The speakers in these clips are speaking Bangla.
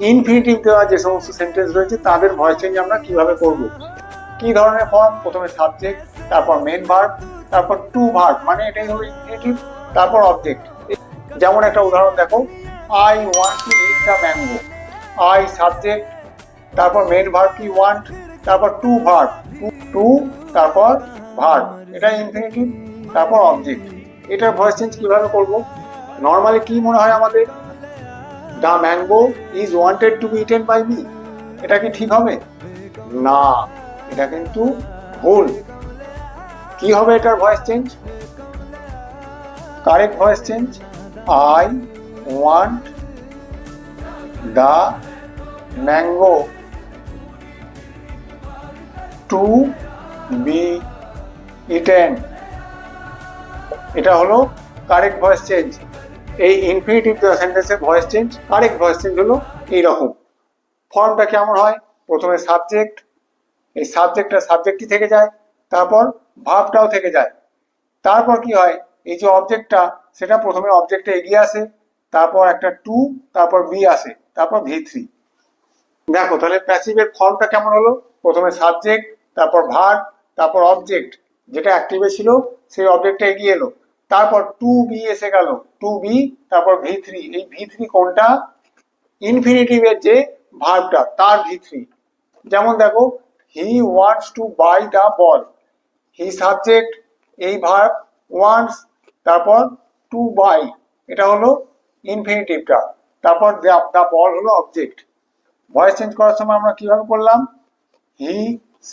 ইনফিনিটিভ দেওয়া যে সমস্ত সেন্টেন্স রয়েছে তাদের ভয়েস চেঞ্জ আমরা কিভাবে করব। কি ধরনের ফর্ম? প্রথমে সাবজেক্ট, তারপর মেন ভার্ব, তারপর টু ভার্ব, মানে এটাই হলো ইনফিনিটিভ, তারপর অবজেক্ট। যেমন একটা উদাহরণ দেখো, I want to eat the mango. I subject, তারপর মেন ভার্ব কি ওয়ান্ট, তারপর টু ভার্ব, টু তারপর ভার্ব, এটা ইনফিনিটিভ, তারপর অবজেক্ট। এটার ভয়েস চেঞ্জ কিভাবে করব? নর্মালি কি মনে হয় আমাদের? The mango is wanted to be eaten by me. এটা কি ঠিক হবে? না, এটা কিন্তু ভুল। কি হবে এটার voice change? Correct voice change, I want the mango to be eaten. এটা হলো কারেক্ট ভয়েস চেঞ্জ। এই ইনফিনিটিভ সেন্টেন্সের voice change, correct voice change হলো এইরকম। ফর্মটা কেমন হয়? প্রথমে সাবজেক্ট, এই সাবজেক্টটা সাবজেক্টই থেকে যায়, তারপর ভার্বটাও থেকে যায়, তারপর কি হয়? এই যে অবজেক্টটা, সেটা প্রথমে অবজেক্টে এগিয়ে আসে, তারপর একটা টু, তারপর বি আসে, তারপর ভি3। দেখো তাহলে প্যাসিভের ফর্মটা কেমন হলো? প্রথমে সাবজেক্ট, তারপর ভার্ব, তারপর অবজেক্ট, যেটা অ্যাক্টিভে ছিল সেই অবজেক্টটা এগিয়ে এলো, তারপর টু বি এসে গেল, টু বি, তারপর ভি3। এই ভি3 কোনটা? ইনফিনিটিভের যে ভার্বটা তার ভি3। যেমন দেখো, he wants to buy the ball. He subject, এই ভার্ব ওয়ান্টস, তারপর টু বাই, এটা হলো ইনফিনিটিভটা, তারপর দ্য বল হলো অবজেক্ট। ভয়েস চেঞ্জ করার সময় আমরা কিভাবে করলাম? হি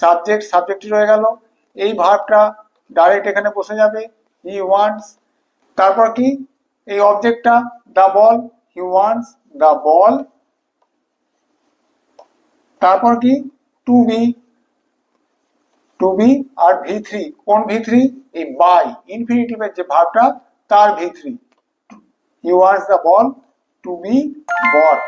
সাবজেক্ট, সাবজেক্টই রয়ে গেল, এই ভার্বটা ডাইরেক্ট এখানে বসে যাবে, হি ওয়ান্টস, তারপর কি? এই অবজেক্টটা the ball, he wants the ball, তারপর কি? টু বি, টু বি, আর ভি3 কোন ভি3? এই বাই, ইনফিনিটিভের যে ভার্বটা তার ভি3। He wants the ball to be bot.